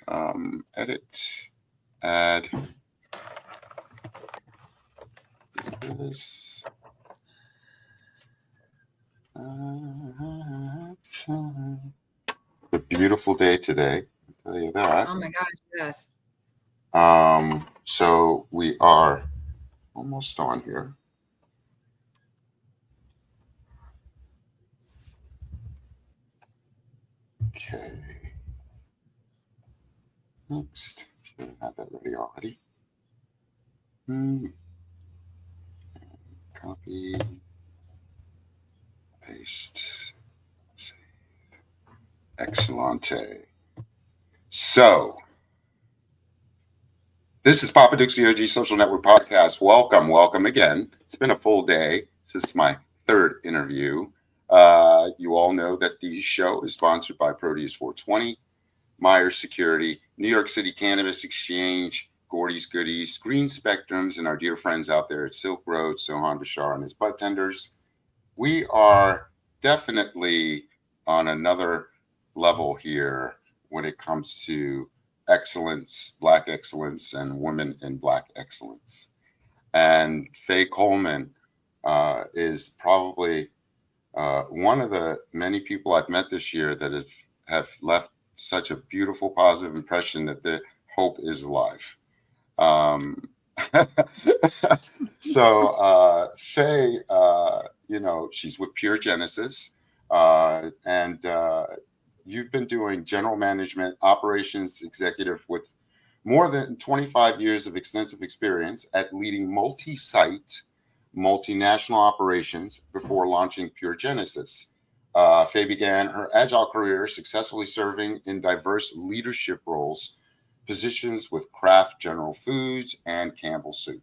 Edit, add this. A beautiful day today. I'll tell you that. Oh my gosh, yes. So we are almost on here. Okay. Next. Should have that ready already. Copy. Paste. Save. Excellente. So, this is Papa Duke's the OG Social Network Podcast. Welcome again. It's been a full day. This is my third interview. You all know that the show is sponsored by Proteus 420, Myers Security, New York City Cannabis Exchange, Gordy's Goodies, Green Spectrums, and our dear friends out there at Silk Road, Sohan Bashar and his bud tenders. We are definitely on another level here when it comes to excellence, Black excellence, and women in Black excellence. And Faye Coleman is probably one of the many people I've met this year that have left such a beautiful, positive impression that the hope is alive. So Faye, she's with Pure Genesis, and you've been doing general management, operations executive with more than 25 years of extensive experience at leading multi-site, multinational operations before launching Pure Genesis. Faye began her agile career successfully serving in diverse leadership roles, positions with Kraft General Foods and Campbell Soup.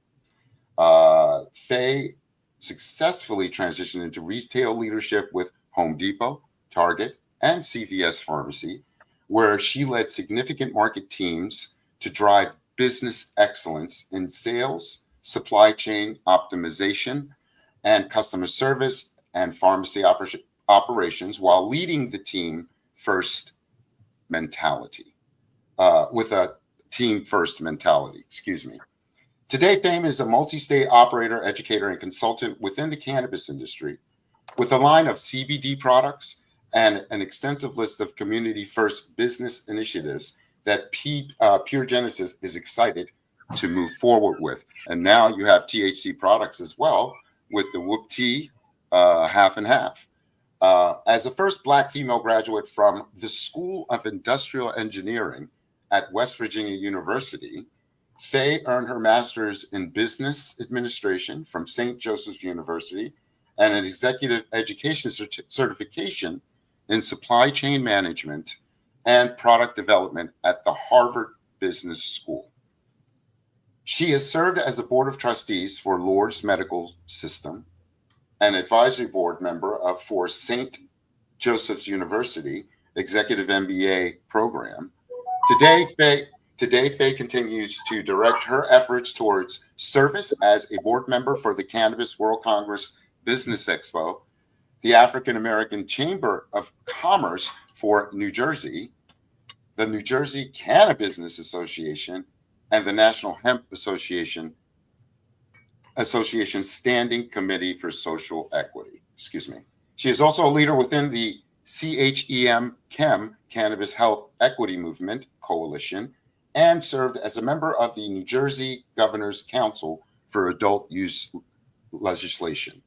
Faye successfully transitioned into retail leadership with Home Depot, Target, and CVS Pharmacy, where she led significant market teams to drive business excellence in sales, supply chain optimization, and customer service and pharmacy operations while leading the team first mentality, with a team first mentality, excuse me. Today, Faye is a multi-state operator, educator, and consultant within the cannabis industry with a line of CBD products and an extensive list of community-first business initiatives that Pure Genesis is excited to move forward with. And now you have THC products as well with the Whoop Tea half and half. As the first Black female graduate from the School of Industrial Engineering at West Virginia University, Faye earned her master's in business administration from St. Joseph's University and an executive education certification in supply chain management and product development at the Harvard Business School. She has served as a board of trustees for Lourdes Medical System, an advisory board member for St. Joseph's University Executive MBA program. Today, Faye continues to direct her efforts towards service as a board member for the Cannabis World Congress Business Expo, the African American Chamber of Commerce for New Jersey, the New Jersey Cannabis Association, and the National Hemp Association Standing Committee for Social Equity. Excuse me. She is also a leader within the CHEM Chem Cannabis Health Equity Movement Coalition and served as a member of the New Jersey Governor's Council for Adult Use Legislation.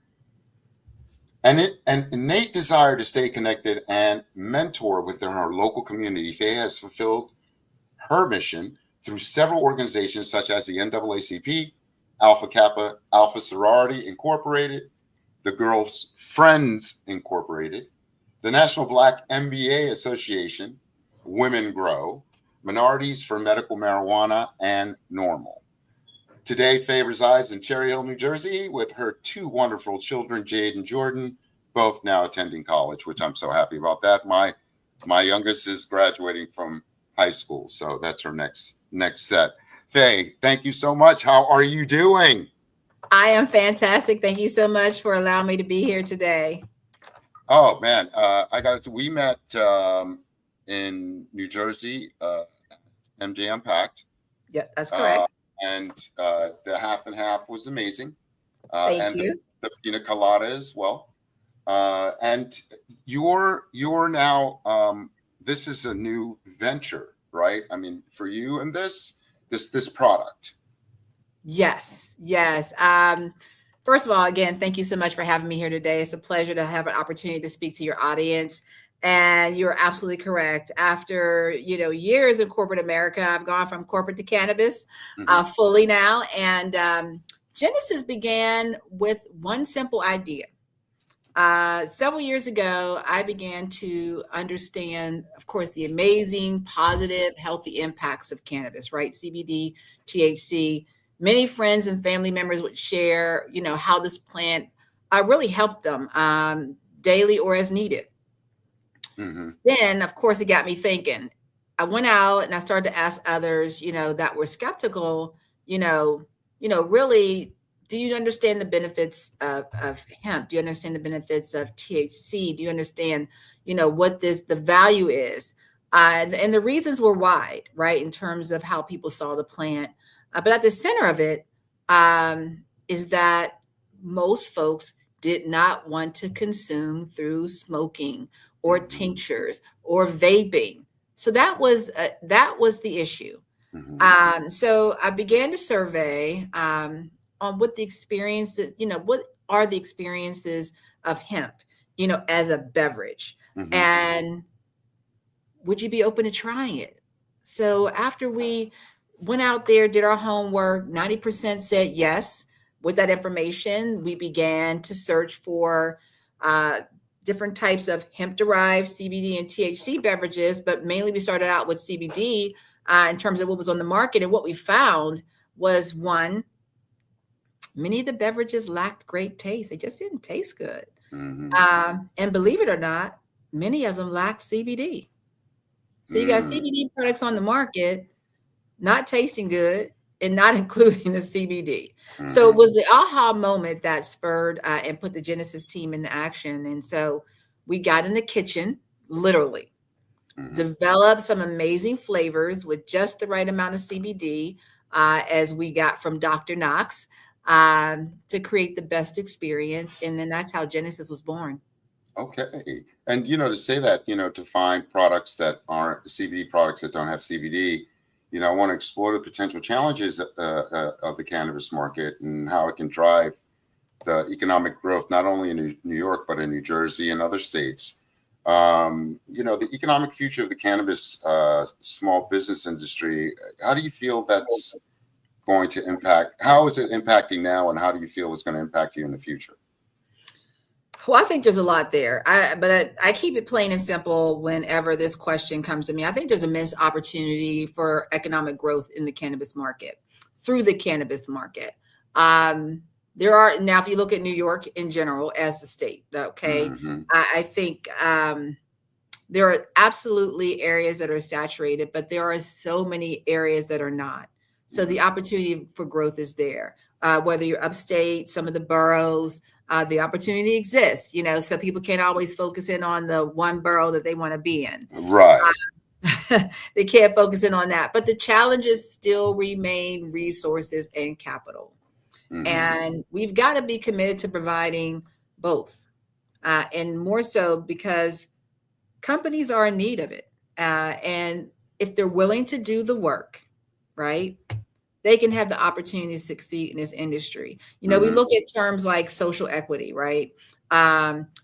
And an innate desire to stay connected and mentor within our local community, Faye has fulfilled her mission through several organizations such as the NAACP, Alpha Kappa Alpha Sorority Incorporated, the Girls Friends Incorporated, the National Black MBA Association, Women Grow, Minorities for Medical Marijuana, and Normal. Today, Faye resides in Cherry Hill, New Jersey, with her two wonderful children, Jade and Jordan, both now attending college, which I'm so happy about that. My youngest is graduating from high school, so that's her next set. Faye, thank you so much. How are you doing? I am fantastic. Thank you so much for allowing me to be here today. Oh man, we met in New Jersey MJ Unpacked. Yeah, that's Uh, correct. and the half and half was amazing. Thank And you. the pina colada as well. And you're now this is a new venture, right? I mean, for you and this product. Yes, yes. First of all, again, thank you so much for having me here today. It's a pleasure to have an opportunity to speak to your audience. And you're absolutely correct. After years in corporate America, I've gone from corporate to cannabis Hmm. fully now. And Genesis began with one simple idea. Several years ago, I began to understand, of course, the amazing, positive, healthy impacts of cannabis, right? CBD, THC. Many friends and family members would share, how this plant really helped them daily or as needed. Hmm. Then, of course, it got me thinking. I went out and I started to ask others, that were skeptical, you know, really, do you understand the benefits of hemp? Do you understand the benefits of THC? Do you understand, what the value is? And the reasons were wide, right, in terms of how people saw the plant. But at the center of it is that most folks did not want to consume through smoking or Hmm. tinctures or vaping. So that was the issue. Hmm. So I began to survey on what the experiences, what are the experiences of hemp, as a beverage, Hmm. and would you be open to trying it? So after we went out there, did our homework, 90% said yes. With that information, we began to search for uh, different types of hemp derived CBD and THC beverages, but mainly we started out with CBD in terms of what was on the market. And what we found was one, many of the beverages lacked great taste, they just didn't taste good. Hmm. And believe it or not, many of them lacked CBD. So you got Hmm. CBD products on the market, not tasting good and not including the CBD. So it Hmm. was the aha moment that spurred and put the Genesis team into action. And so we got in the kitchen, literally, Hmm. developed some amazing flavors with just the right amount of CBD, as we got from Dr. Knox, to create the best experience. And then that's how Genesis was born. Okay. And to say that, to find products that aren't CBD products that don't have CBD, I want to explore the potential challenges of the cannabis market and how it can drive the economic growth, not only in New York, but in New Jersey and other states. The economic future of the cannabis small business industry, how do you feel that's going to impact? How is it impacting now, and how do you feel it's going to impact you in the future? Well, I think there's a lot there. But I keep it plain and simple whenever this question comes to me. I think there's immense opportunity for economic growth in the cannabis market through the cannabis market. Um, there are now, if you look at New York in general as the state, okay, Hmm. I think there are absolutely areas that are saturated, but there are so many areas that are not. So the Hmm. opportunity for growth is there. Whether you're upstate, some of the boroughs, the opportunity exists. So people can't always focus in on the one borough that they want to be in. Right. They can't focus in on that. But the challenges still remain resources and capital. Hmm. And we've got to be committed to providing both. And more so because companies are in need of it. And if they're willing to do the work, right, they can have the opportunity to succeed in this industry. We Hmm. look at terms like social equity, right,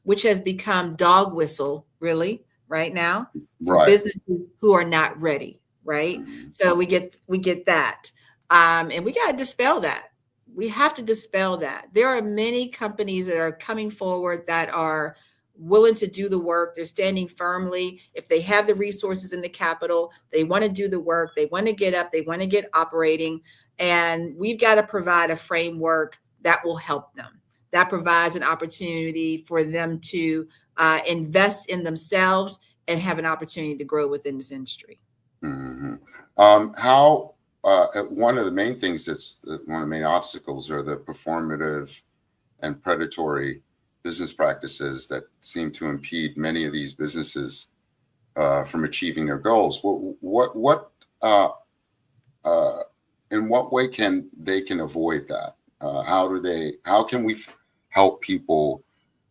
which has become dog whistle, really, right now for Right. businesses who are not ready, right? Hmm. So we get that, and we got to dispel that. We have to dispel that. There are many companies that are coming forward that are willing to do the work. They're standing firmly. If they have the resources and the capital, they want to do the work. They want to get up. They want to get operating. And we've got to provide a framework that will help them, that provides an opportunity for them to invest in themselves and have an opportunity to grow within this industry. Hmm. How one of the main things that's one of the main obstacles are the performative and predatory business practices that seem to impede many of these businesses from achieving their goals. What uh, in what way can avoid that? How can we help people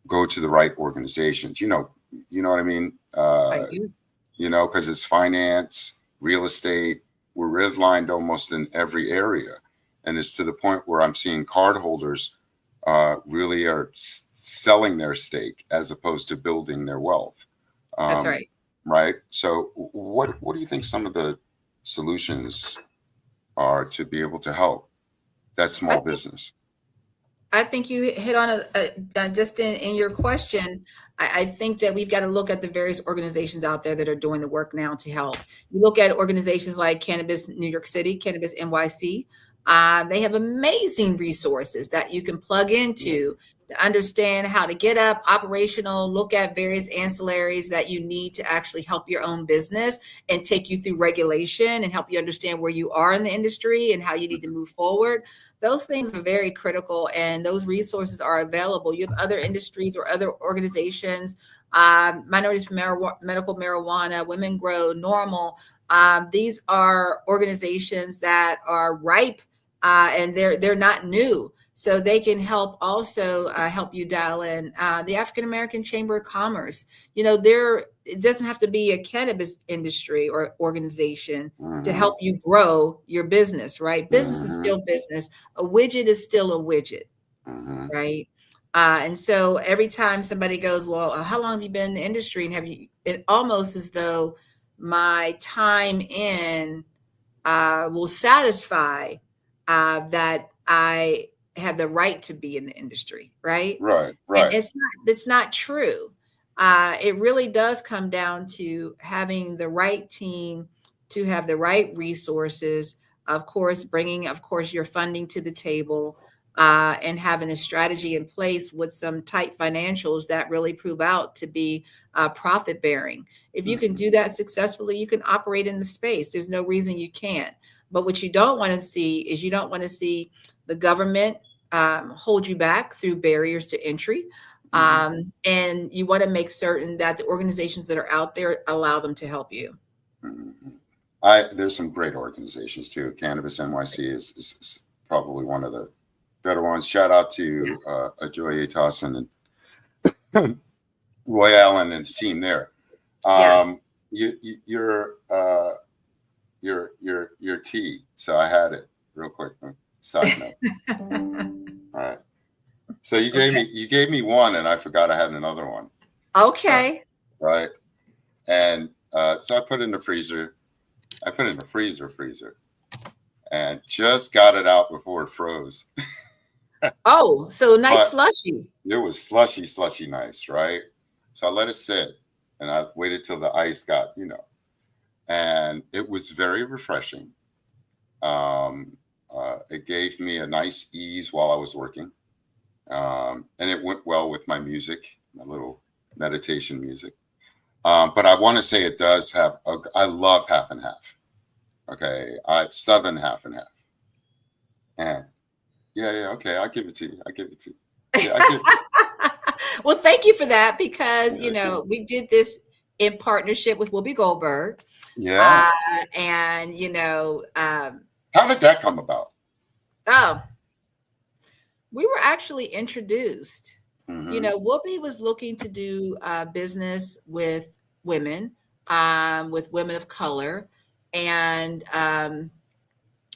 go to the right organizations? You know what I mean? I do. Because it's finance, real estate. We're redlined almost in every area. And it's to the point where I'm seeing cardholders really are selling their stake as opposed to building their wealth. That's Um, right. right. So, what do you think some of the solutions are to be able to help that I small business? I think you hit on just in your question. I think that we've got to look at the various organizations out there that are doing the work now to help. You look at organizations like Cannabis New York City, Cannabis NYC. They have amazing resources that you can plug Yeah. into to understand how to get up operational, look at various ancillaries that you need to actually help your own business and take you through regulation and help you understand where you are in the industry and how you need to move forward. Those things are very critical, and those resources are available. You have other industries or other organizations, minorities for medical marijuana, women grow normal. These are organizations that are ripe, and they're not new, so they can help also help you dial in the African American Chamber of Commerce. There, it doesn't have to be a cannabis industry or organization to Mm-hmm. help you grow your business, right? Business is Mm-hmm. still business. A widget is still a widget, Mm-hmm. right? And so every time somebody goes, well, how long have you been in the industry? And have you, it almost as though my time in will satisfy that I have the right to be in the industry, right? Right. And Right. it's not true. It really does come down to having the right team, to have the right resources, of course, bringing, of course, your funding to the table, and having a strategy in place with some tight financials that really prove out to be profit bearing. If you can Mm-hmm. do that successfully, you can operate in the space. There's no reason you can't. But what you don't want to see is, you don't want to see the government hold you back through barriers to entry. Mm-hmm. And you want to make certain that the organizations that are out there allow them to help you. Mm-hmm. There's some great organizations too. Cannabis NYC is probably one of the better ones. Shout out Yeah. to Ajoy Tossin and Roy Allen and the team there. Yes. Um, you're your tea. So I had it real quick. Side note. All right. So Okay. you gave me one, and I forgot I had another one. So Okay. right, and so I put it in the freezer. I put it in the freezer, and just got it out before it froze. Oh, so nice But slushy. it was slushy nice, right? So I let it sit, and I waited till the ice got, and it was very refreshing. It gave me a nice ease while I was working, and it went well with my music, my little meditation music. But I want to say it does have. I love half and half. Okay, Southern half and half, and yeah, okay, I'll give it to you. I give it to you. Yeah, I give it to Well, thank you for that, because you. Yeah, we did this in partnership with Whoopi Goldberg, yeah. uh, and How did that come about? oh, we were actually introduced. Mm-hmm. Whoopi was looking to do business with women of color, and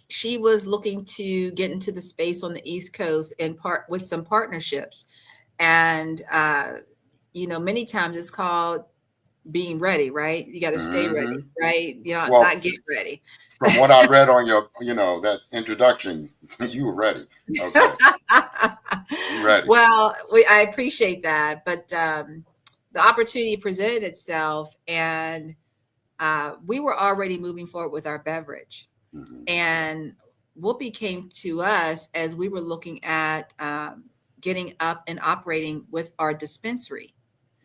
she was looking to get into the space on the East Coast and part with some partnerships. And many times it's called being ready, right? You got to stay Mm-hmm. ready, right? Well, Not get ready. from what I read on your, that introduction, you were ready. Okay, you ready? Well, I appreciate that, but the opportunity presented itself, and we were already moving forward with our beverage. Mm-hmm. And Whoopi came to us as we were looking at getting up and operating with our dispensary.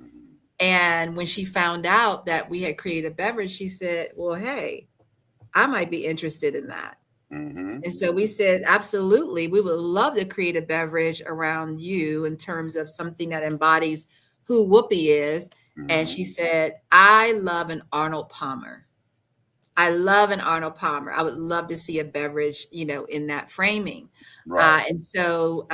Mm-hmm. And when she found out that we had created a beverage, she said, well, hey, I might be interested in that. Mm-hmm. And so we said, absolutely, we would love to create a beverage around you in terms of something that embodies who Whoopi is. And Mm-hmm. she said, I love an Arnold Palmer. I love an Arnold Palmer. I would love to see a beverage, in that framing. Right. And so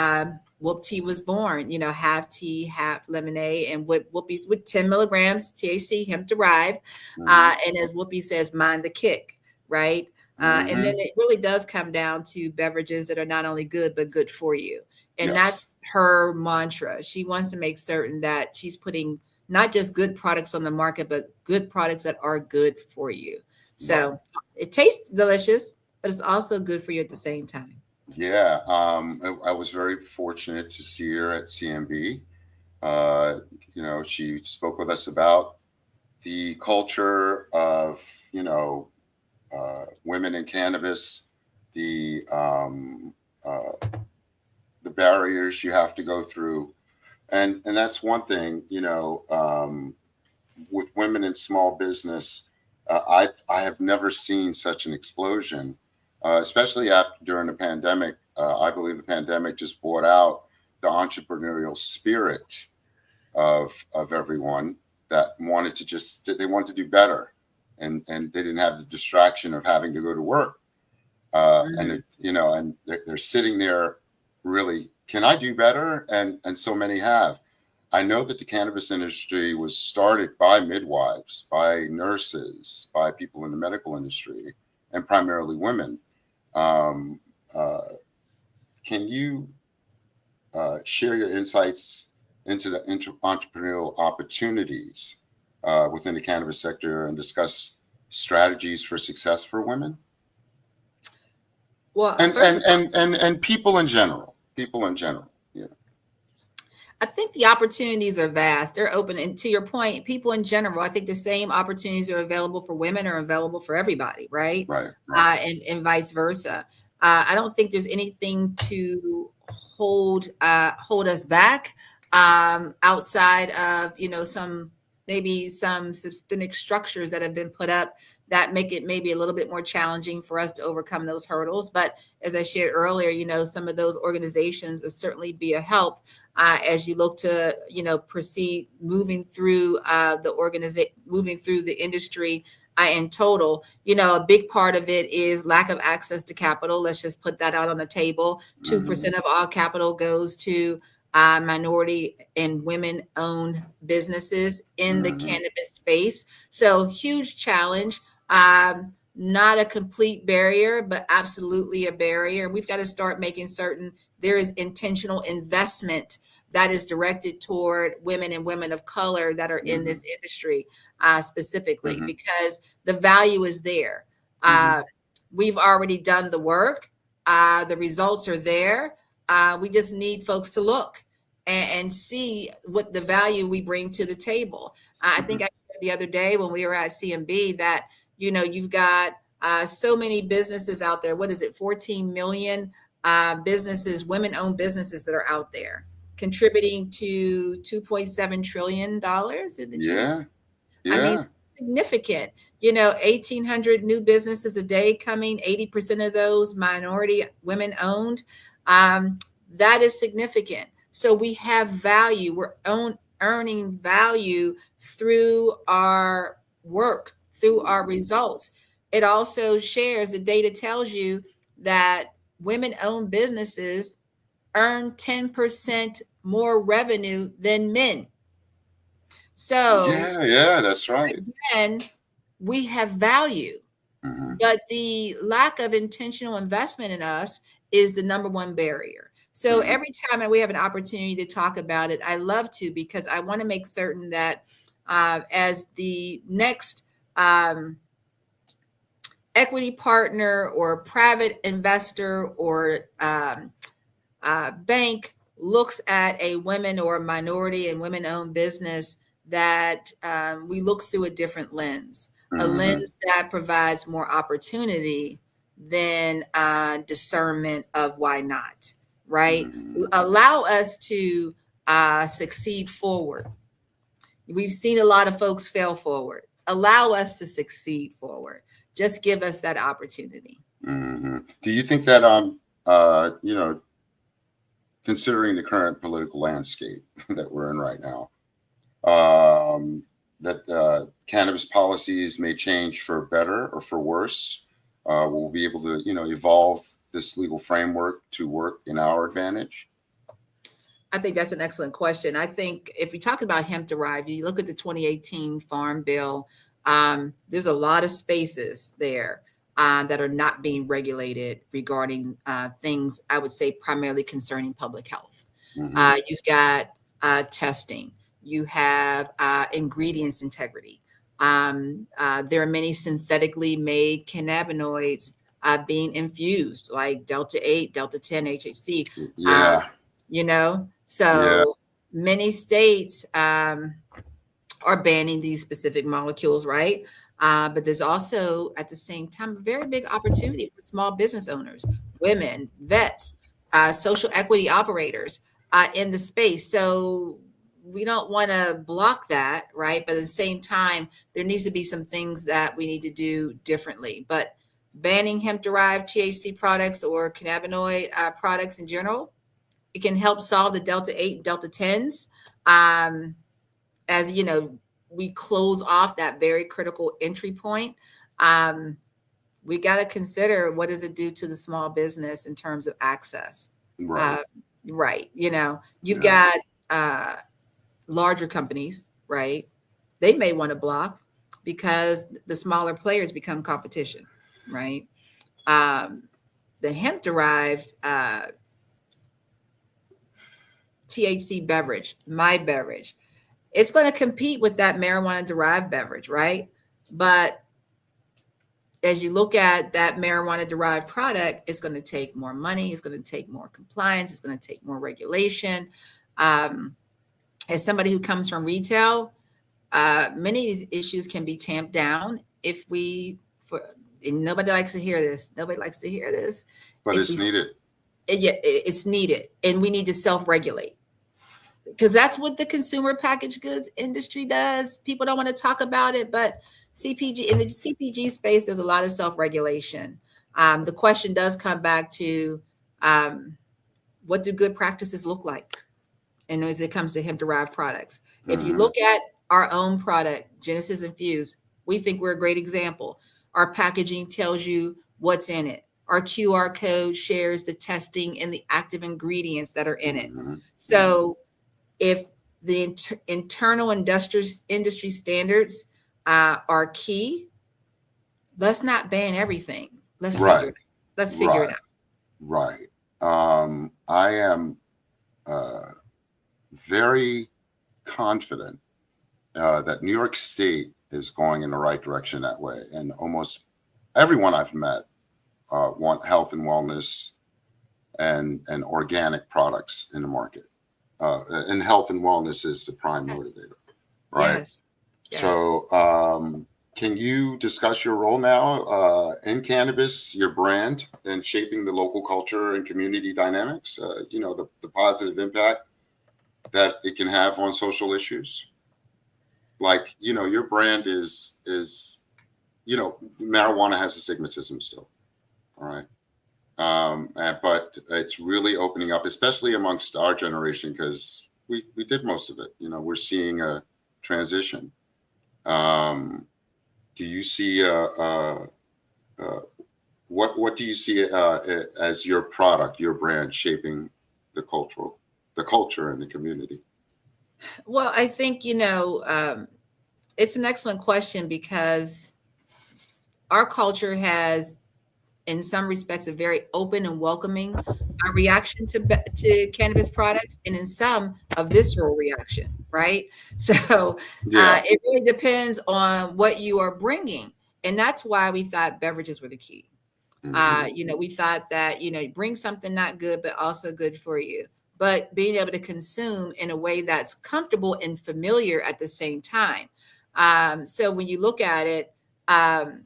Whoop Tea was born, half tea, half lemonade, and with Whoopi with 10 milligrams THC, hemp derived. Hmm. And as Whoopi says, mind the kick, right? And then Hmm. it really does come down to beverages that are not only good, but good for you. And Yes. that's her mantra. She wants to make certain that she's putting not just good products on the market, but good products that are good for you. Right. So it tastes delicious, but it's also good for you at the same time. Yeah. I was very fortunate to see her at CMB. Uh, she spoke with us about the culture of, women in cannabis, the um, uh, the barriers you have to go through, and that's one thing. With women in small business, I have never seen such an explosion, especially after during the pandemic. I believe the pandemic just brought out the entrepreneurial spirit of everyone that wanted to they wanted to do better, and they didn't have the distraction of having to go to work, and Mhm. they're sitting there, really, can I do better? And so many have. I know that the cannabis industry was started by midwives, by nurses, by people in the medical industry, and primarily women. Um, uh, can you share your insights into the entrepreneurial opportunities within the cannabis sector and discuss strategies for success for women Well, and first of all, and people in general? People in general. Yeah. I think the opportunities are vast. They're open. And to your point, people in general, I think the same opportunities are available for women are available for everybody, right? Right. Right. And vice versa. I don't think there's anything to hold us back outside of some maybe some systemic structures that have been put up that make it maybe a little bit more challenging for us to overcome those hurdles. But as I shared earlier, some of those organizations will certainly be a help as you look to proceed moving through the organization, moving through the industry in total. A big part of it is lack of access to capital. Let's just put that out on the table. 2% Hmm. of all capital goes to minority and women owned businesses in the Hmm. cannabis space. So huge challenge. Not a complete barrier, but absolutely a barrier. We've got to start making certain there is intentional investment that is directed toward women and women of color that are in Hmm. this industry specifically, Hmm. because the value is there. Hmm. Uh, we've already done the work. The results are there. We just need folks to look and see what the value we bring to the table. I think I Hmm. shared the other day when we were at CMB that, you've got so many businesses out there. What is it? 14 million businesses, women-owned businesses that are out there contributing to $2.7 trillion in the GDP. Yeah. I mean, Yeah. significant. 1,800 new businesses a day coming, 80% of those minority women owned. Um, that is significant. So we have value. Earning value through our work, through our results. It also shares the data tells you that women owned businesses earn 10% more revenue than men. So Yeah. Yeah. That's right. again, we have value, Hmm. but the lack of intentional investment in us is the number one barrier. So Hmm. every time that we have an opportunity to talk about it, I love to, because I want to make certain that as the next um, equity partner or private investor or bank looks at a women or minority and women owned business, that we look through a different lens, a Hmm. lens that provides more opportunity than discernment of why not, right? Hmm. Allow us to succeed forward. We've seen a lot of folks fail forward. Allow us to succeed forward. Just give us that opportunity. Hmm. Do you think that considering the current political landscape that we're in right now, that cannabis policies may change for better or for worse. We'll be able to, evolve this legal framework to work in our advantage. I think that's an excellent question. I think if we talk about hemp derived, you look at the 2018 Farm Bill, there's a lot of spaces there that are not being regulated regarding things, I would say, primarily concerning public health. Mm-hmm. You've got testing, you have ingredients integrity. There are many synthetically made cannabinoids being infused, like Delta 8, Delta 10, HHC. Um, Yeah, you know, yeah, so many states are banning these specific molecules, right? But there's also, at the same time, a very big opportunity for small business owners, women, vets, social equity operators in the space. So we don't want to block that, right? But at the same time, there needs to be some things that we need to do differently. But banning hemp-derived THC products or cannabinoid products in general, it can help solve the Delta 8, Delta 10s. As you know, we close off that very critical entry point. Um, we got to consider, what does it do to the small business in terms of access? right. Uh, right. You've Yeah, got larger companies, right? They may want to block because the smaller players become competition, right? Um, the hemp derived THC beverage, my beverage, it's going to compete with that marijuana derived beverage, right? But as you look at that marijuana derived product, it's going to take more money, it's going to take more compliance, it's going to take more regulation. Um, as somebody who comes from retail, many of these issues can be tamped down if we, and nobody likes to hear this. Nobody likes to hear this. but If we, it's needed. yeah, it's needed, and we need to self-regulate, because that's what the consumer packaged goods industry does. People don't want to talk about it, but CPG, in the CPG space, there's a lot of self-regulation. The question does come back to, what do good practices look like? And as it comes to hemp derived products, if you Hmm. look at our own product, Genesis Infused, we think we're a great example. Our packaging tells you what's in it. Our QR code shares the testing and the active ingredients that are in it. Hmm. Hmm. So if the internal industry standards are key, let's not ban everything. Let's figure Right, it out. Let's figure it right, out. right. I am uh, very confident that New York State is going in the right direction that way, and almost everyone I've met want health and wellness and organic products in the market. And health and wellness is the prime Yes. motivator, right? Yes. Yes. So, can you discuss your role now in cannabis, your brand, and shaping the local culture and community dynamics? The positive impact that it can have on social issues. Like, your brand is marijuana has a stigmatism still, all right. But it's really opening up, especially amongst our generation, because we did most of it. We're seeing a transition. Um, do you see what do you see as your product, your brand shaping the culture and the community? Well, I think, it's an excellent question, because our culture has, in some respects, a very open and welcoming reaction to cannabis products, and in some, a visceral reaction, right? So Yeah. it really depends on what you are bringing, and that's why we thought beverages were the key. Hmm. We thought that, bring something not good, but also good for you, but being able to consume in a way that's comfortable and familiar at the same time. So when you look at it, um,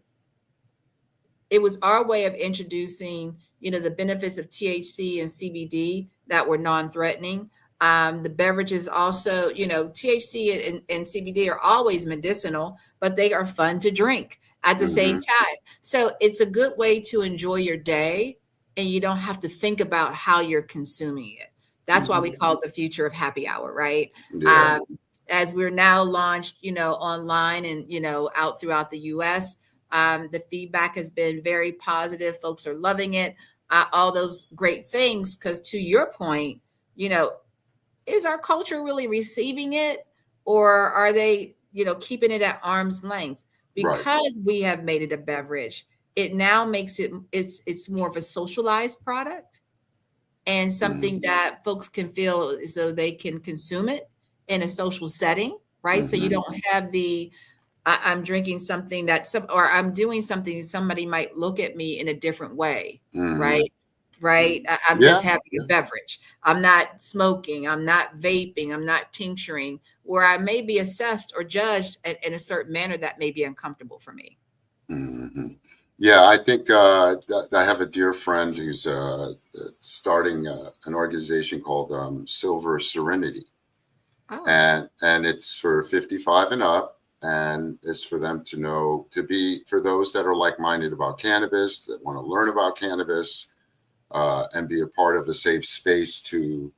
it was our way of introducing, the benefits of THC and CBD that were non-threatening. The beverages also, THC and CBD are always medicinal, but they are fun to drink at the same Hmm. time. So it's a good way to enjoy your day, and you don't have to think about how you're consuming it. That's why we Hmm. call it the future of happy hour, right? Yeah. Um, as we're now launched, online and, out throughout the US, the feedback has been very positive. Folks are loving it, all those great things. Because to your point, you know, is our culture really receiving it, or are they, keeping it at arm's length? Right. Because we have made it a beverage, it now makes it's more of a socialized product and something Mm-hmm. that folks can feel as though they can consume it in a social setting, right? So you Mm-hmm. don't have I'm drinking something or I'm doing something somebody might look at me in a different way, Mm-hmm. right? Right. I'm just Yeah. having a Yeah. beverage. I'm not smoking. I'm not vaping. I'm not tincturing, where I may be assessed or judged in a certain manner that may be uncomfortable for me. Mm-hmm. Yeah, I think I have a dear friend who's starting an organization called Silver Serenity, Oh, and it's for 55 and up, and it's for them to know, to be for those that are like-minded about cannabis, that want to learn about cannabis, and be a part of a safe space to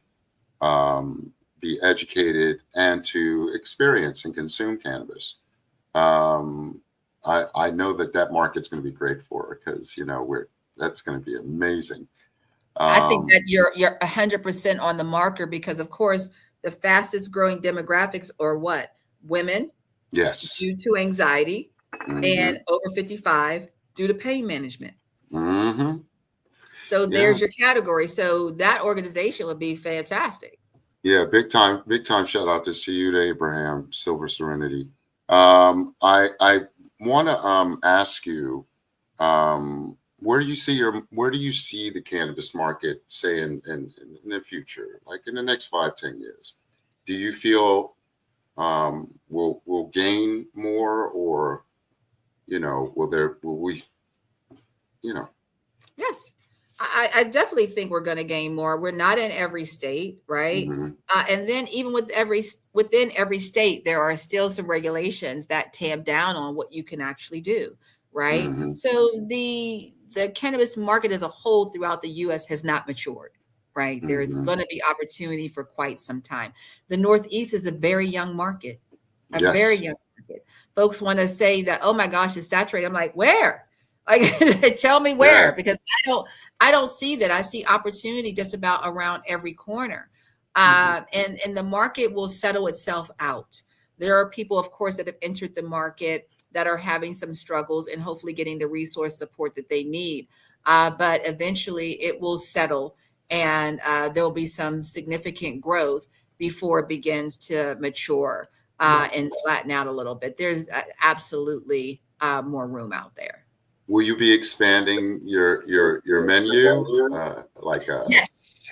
um, be educated and to experience and consume cannabis. Um, I know that market's going to be great for her, because that's going to be amazing. I think Um, that you're 100% on the marker, because of course the fastest growing demographics are what? Women, yes. due to anxiety, Mm-hmm. and over 55 due to pain management. Mm-hmm. So Yeah. there's your category. So that organization would be fantastic. Yeah. Big time shout out to Siyuta Abraham, Silver Serenity. I want to ask you, where do you see the cannabis market, say, in the future, like in the next 5, 10 years? Do you feel will gain more, or will we, you know Yes. I definitely think we're going to gain more. We're not in every state, right? hmm And then even within every state, there are still some regulations that tamp down on what you can actually do, right? hmm So the cannabis market as a whole throughout the U.S. has not matured, right? There's hmm going to be opportunity for quite some time. The Northeast is a very young market, a very yes. young market. Folks want to say that, oh my gosh, it's saturated. I'm like, where? Like, tell me Yeah. where, because I don't see that. I see opportunity just about around every corner. hmm And the market will settle itself out. There are people, of course, that have entered the market that are having some struggles and hopefully getting the resource support that they need. But eventually it will settle, and there'll be some significant growth before it begins to mature Right. and flatten out a little bit. There's absolutely more room out there. Will you be expanding your menu? Like, Yes.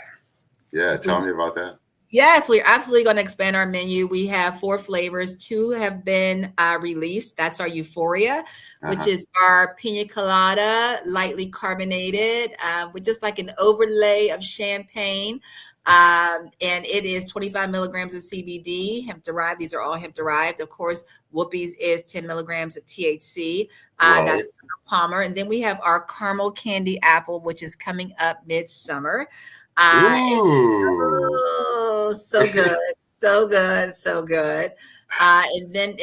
yeah, tell We me about that. Yes, we're absolutely going to expand our menu. We have 4 flavors. 2 have been released. That's our Euphoria, which Uh-huh. is our pina colada, lightly carbonated, with just like an overlay of champagne. And it is 25 milligrams of CBD, hemp derived. These are all hemp derived. Of course, Whoopies is 10 milligrams of THC. That's Right. Palmer. And then we have our caramel candy apple, which is coming up midsummer. And Ooh. oh, so good, so good, so good. And then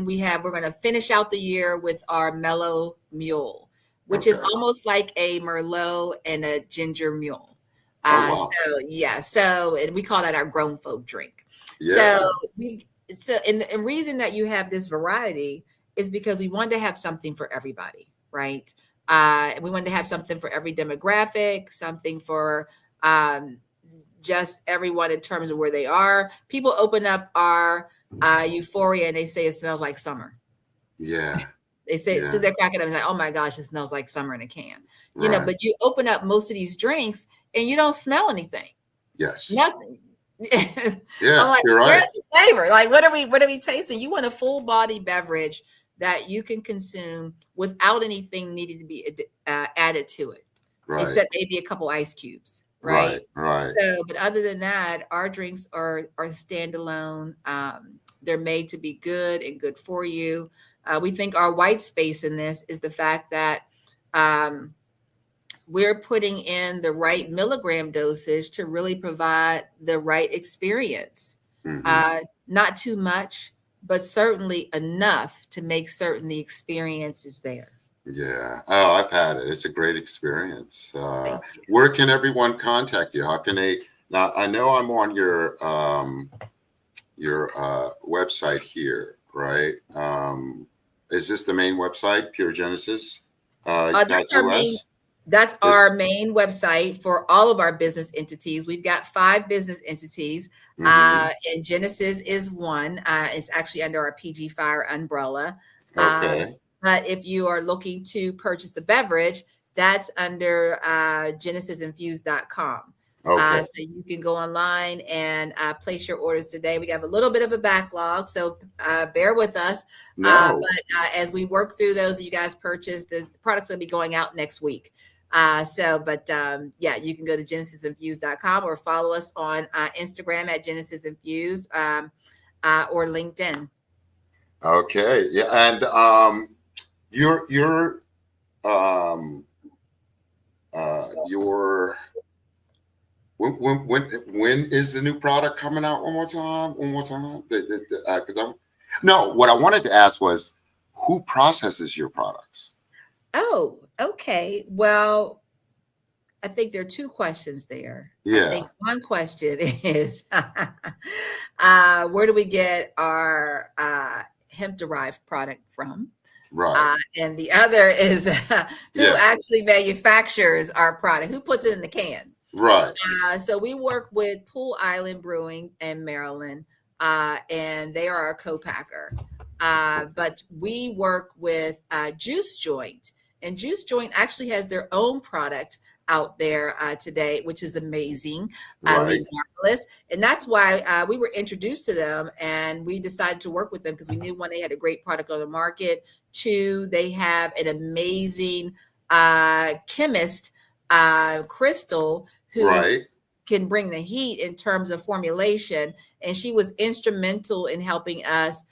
we're going to finish out the year with our mellow mule, which is Okay. almost like a merlot and a ginger mule. Oh, So wow. yeah, so and we call that our grown folk drink. So Yeah. we and the reason that you have this variety is because we wanted to have something for everybody, right? We wanted to have something for every demographic, something for um, just everyone in terms of where they are. People open up our Euphoria and they say it smells like summer. Yeah. They say, so Yeah. they're cracking up and like, oh my gosh, it smells like summer in a can. Right. But you open up most of these drinks and you don't smell anything, Yes. nothing. I'm Yeah, like, you're where's right. the flavor? Like, what are we tasting? You want a full body beverage that you can consume without anything needing to be added to it, Right. except maybe a couple ice cubes, right? Right. Right. So, but other than that, our drinks are standalone. They're made to be good and good for you. We think our white space in this is the fact that um, we're putting in the right milligram dosage to really provide the right experience. hmm not too much, but certainly enough to make certain the experience is there. Yeah. Oh, I've had it. It's a great experience. Thank you. Where can everyone contact you? How can they? Now, I know I'm on your website here, right? Is this the main website, Pure Genesis That's our main. .us? That's This. our main website for all of our business entities. We've got 5 business entities, Mm-hmm. and Genesis is one. It's actually under our PG Fire umbrella. Um, Okay. but if you are looking to purchase the beverage, that's under genesisinfused.com. Okay. So you can go online and place your orders today. We have a little bit of a backlog, so bear with us. No. But as we work through those that you guys purchased, the product's going to be going out next week. Yeah, you can go to genesisinfused.com or follow us on Instagram at genesisinfused or LinkedIn. Okay. Yeah. And your um your when is the new product coming out? One more time. One more time. 'Cause no, what I wanted to ask was who processes your products? Oh, okay. Well, I think there are 2 questions there. I Yeah. think one question is, where do we get our hemp-derived product from? Right. And the other is, who Yeah. actually manufactures our product? Who puts it in the can? Right. So we work with Pool Island Brewing in Maryland, and they are our co-packer. But we work with Juice Joint, and Juice Joint actually has their own product out there today, which is amazing, Right. Lead Marvelous. And that's why we were introduced to them, and we decided to work with them because we knew, one, they had a great product on the market. 2, they have an amazing chemist, Crystal, who Right. can bring the heat in terms of formulation. And she was instrumental in helping us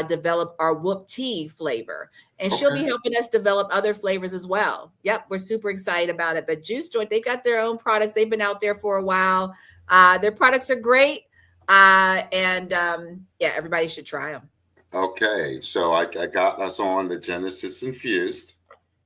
develop our whoop tea flavor. And she'll be Okay. helping us develop other flavors as well. Yep, we're super excited about it. But Juice Joint, they've got their own products. They've been out there for a while. Their products are great. Yeah, everybody should try them. Okay. So I got us on the Genesis infused.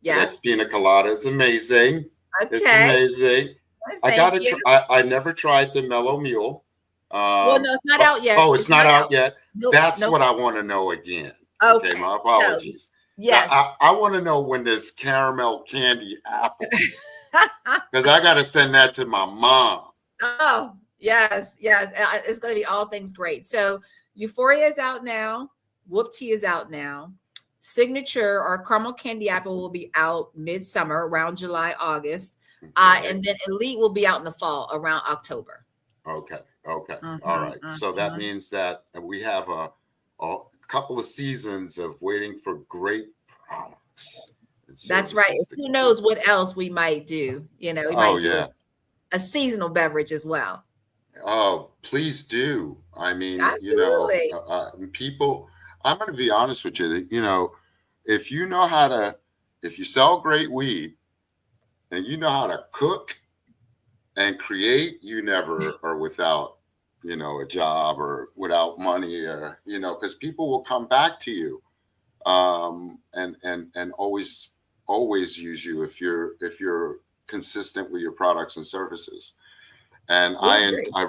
That Yes. pina colada is amazing. It's Okay. amazing. I Thank gotta you. try. I never tried the Mellow Mule. Well, no, it's not out yet. Oh, it's It's not not out. out yet. Nope. That's Nope. what I want to know again. Okay, Okay. my So, apologies. yes. I want to know when this caramel candy apple, because I got to send that to my mom. Oh, yes, yes. It's going to be all things great. So, Euphoria is out now. Whoop Tea is out now. Signature or caramel candy apple will be out midsummer, around July, August. Okay. And then Elite will be out in the fall, around October. Okay. Okay. All Mhm, right. So that mhm. means that we have a couple of seasons of waiting for great products and That's right. services to Who come out. knows what else we might do? We Oh might do yeah. a seasonal beverage as well. Oh, please do. I mean, Absolutely. people, I'm going to be honest with you. If you know how to, if you sell great weed and you know how to cook and create, you never are without, a job or without money or, because people will come back to you and always use you if you're consistent with your products and services. And We agree. I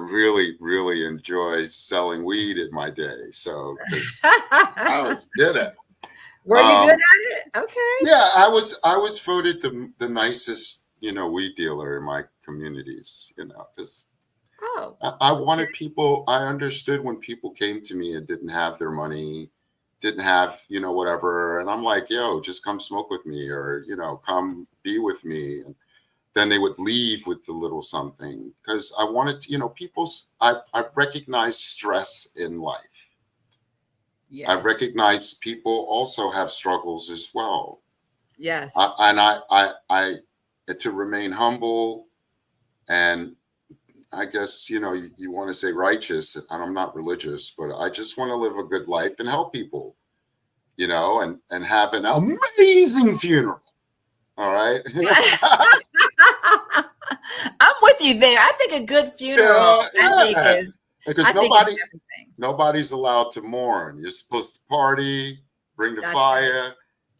really enjoy selling weed in my day. So because I was good at it. Were you good at it? Okay. Yeah, I was voted the nicest weed dealer in my communities. Because Oh, I wanted people. I understood when people came to me and didn't have their money, didn't have whatever, and I'm like, yo, just come smoke with me, or come be with me. Then they would leave with the little something because I wanted to, I recognize stress in life. I yes. recognize people also have struggles as well. Yes. I to remain humble and I guess, you want to say righteous, and I'm not religious, but I just want to live a good life and help people, and have an amazing funeral. All right. I'm with you there. I think a good funeral, Yeah, I think yeah. is Because everything. Nobody's allowed to mourn. You're supposed to party, bring the That's right. fire,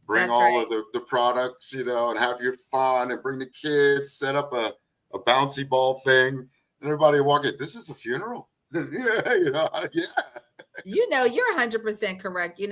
bring That's all right. of the products, and have your fun and bring the kids, set up a bouncy ball thing, and everybody walk in. This is a funeral. Yeah, yeah. You're 100% correct. You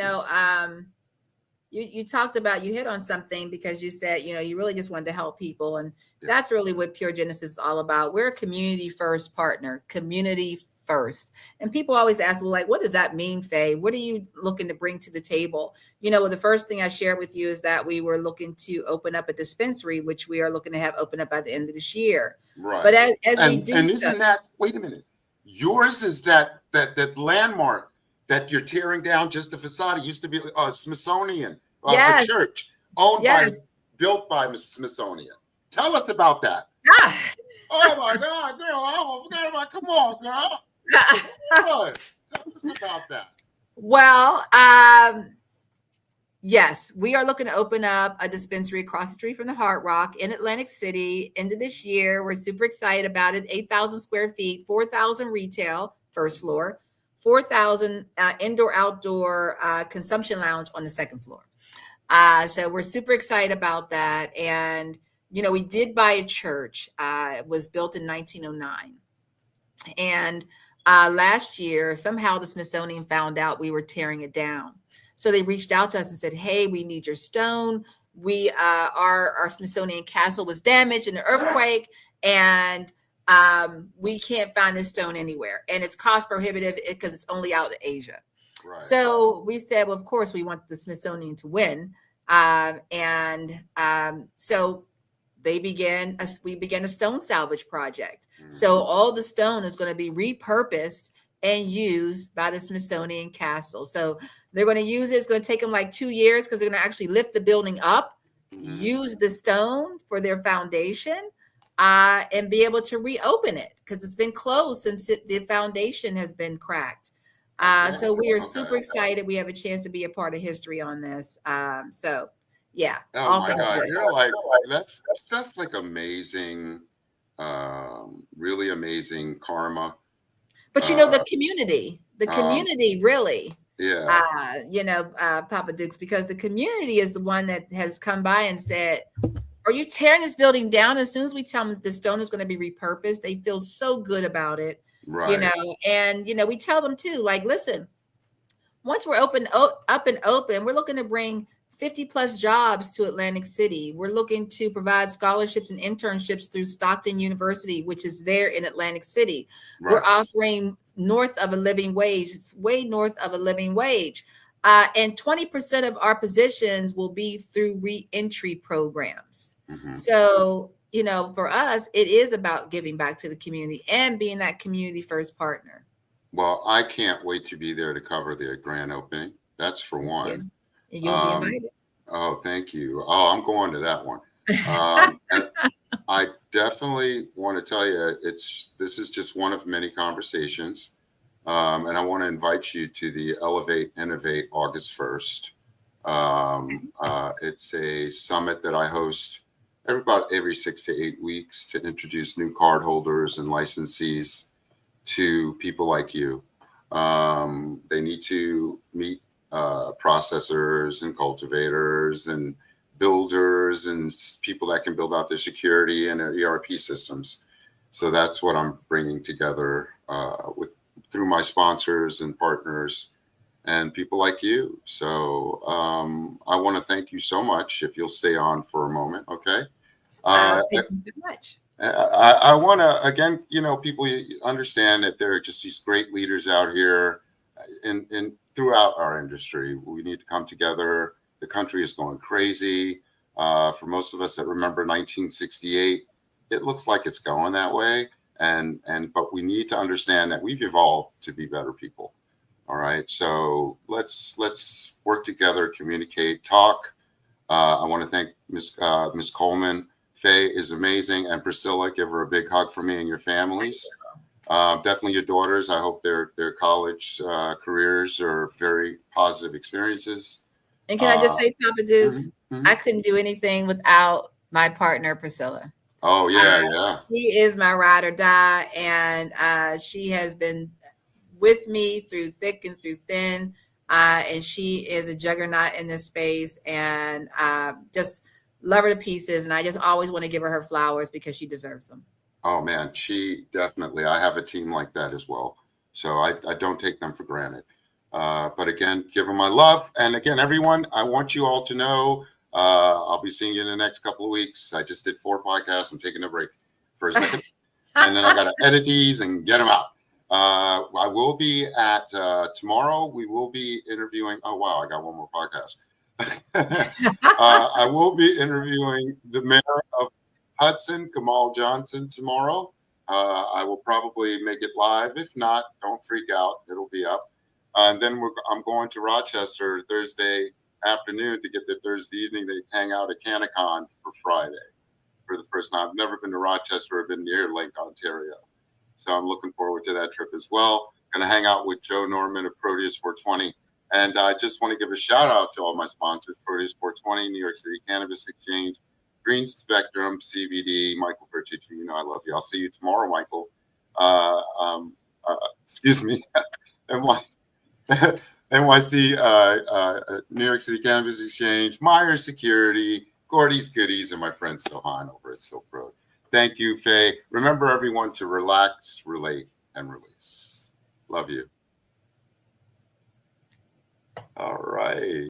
talked about, you hit on something because you said, you really just wanted to help people. And Yeah. that's really what Pure Genesis is all about. We're a community first partner, community first. And people always ask, well, like, what does that mean, Faye? What are you looking to bring to the table? Well, the first thing I shared with you is that we were looking to open up a dispensary, which we are looking to have open up by the end of this year. Right. But as we And do and so, isn't that, wait a minute, yours is that landmark that you're tearing down, just the facade. It used to be Smithsonian, a yes, church yes. built by Smithsonian. Tell us about that. Ah. Oh my God, girl, I forgot about. Come on, girl. Tell us about that. Well, yes, we are looking to open up a dispensary across the street from the Hard Rock in Atlantic City end of this year. We're super excited about it. 8,000 square feet, 4,000 retail, first floor, 4,000 indoor outdoor consumption lounge on the second floor. So we're super excited about that. And we did buy a church. It was built in 1909, and last year somehow the Smithsonian found out we were tearing it down. So they reached out to us and said, hey, we need your stone. Our Smithsonian castle was damaged in the earthquake, and we can't find this stone anywhere. And it's cost prohibitive because it's only out in Asia. Right. So we said, well, of course, we want the Smithsonian to win. So we began a stone salvage project. Mm-hmm. So all the stone is going to be repurposed and used by the Smithsonian Castle. So they're going to use it. It's going to take them like 2 years because they're going to actually lift the building up, mm-hmm. use the stone for their foundation, and be able to reopen it because it's been closed since the foundation has been cracked. So we are super excited. We have a chance to be a part of history on this. Yeah. Oh my God, you're like, that's like amazing, really amazing karma. But the community really, yeah. Papa Dukes, because the community is the one that has come by and said, are you tearing this building down? As soon as we tell them that the stone is going to be repurposed, they feel so good about it. Right. And we tell them too, like, listen, once we're up and open, we're looking to bring 50 plus jobs to Atlantic City. We're looking to provide scholarships and internships through Stockton University, which is there in Atlantic City. Right. We're offering north of a living wage. It's way north of a living wage. And 20% of our positions will be through re-entry programs. Mm-hmm. So, for us, it is about giving back to the community and being that community first partner. Well, I can't wait to be there to cover the grand opening. That's for one. And you'll be invited. Oh, thank you. Oh, I'm going to that one. And I definitely want to tell you, this is just one of many conversations. And I want to invite you to the Elevate Innovate August 1st. It's a summit that I host every 6 to 8 weeks to introduce new cardholders and licensees to people like you. They need to meet processors and cultivators and builders and people that can build out their security and ERP systems. So that's what I'm bringing together through my sponsors and partners and people like you. So I want to thank you so much. If you'll stay on for a moment, okay? Thank you so much. I want to, again, people understand that there are just these great leaders out here and throughout our industry. We need to come together. The country is going crazy. For most of us that remember 1968, it looks like it's going that way. But we need to understand that we've evolved to be better people. All right. So let's work together, communicate, talk. I want to thank Miss Coleman. Faye is amazing. And Priscilla, give her a big hug for me and your families. Definitely your daughters. I hope their college careers are very positive experiences. And can I just say, Papa Dukes, mm-hmm. I couldn't do anything without my partner, Priscilla. Oh, yeah. She is my ride or die. And she has been with me through thick and through thin. And she is a juggernaut in this space, and just love her to pieces. And I just always want to give her flowers because she deserves them. Oh man, she definitely. I have a team like that as well, so I don't take them for granted. But again, give them my love. And again, everyone, I want you all to know I'll be seeing you in the next couple of weeks. I just did 4 podcasts. I'm taking a break for a second, and then I got to edit these and get them out. I will be at tomorrow. We will be interviewing. Oh wow, I got one more podcast. I will be interviewing the mayor of Hudson, Kamal Johnson, tomorrow. I will probably make it live. If not, don't freak out. It'll be up. And then I'm going to Rochester Thursday afternoon to get the Thursday evening to hang out at Canacon for Friday for the first time. I've never been to Rochester. I've been near Lake Ontario. So I'm looking forward to that trip as well. Going to hang out with Joe Norman of Proteus 420. And I just want to give a shout out to all my sponsors: Proteus 420, New York City Cannabis Exchange, Green Spectrum, CBD, Michael Fertucci. You know I love you. I'll see you tomorrow, Michael. Excuse me. NYC, New York City Cannabis Exchange, Meyer Security, Gordy's Goodies, and my friend Sohan over at Silk Road. Thank you, Faye. Remember, everyone, to relax, relate, and release. Love you. All right.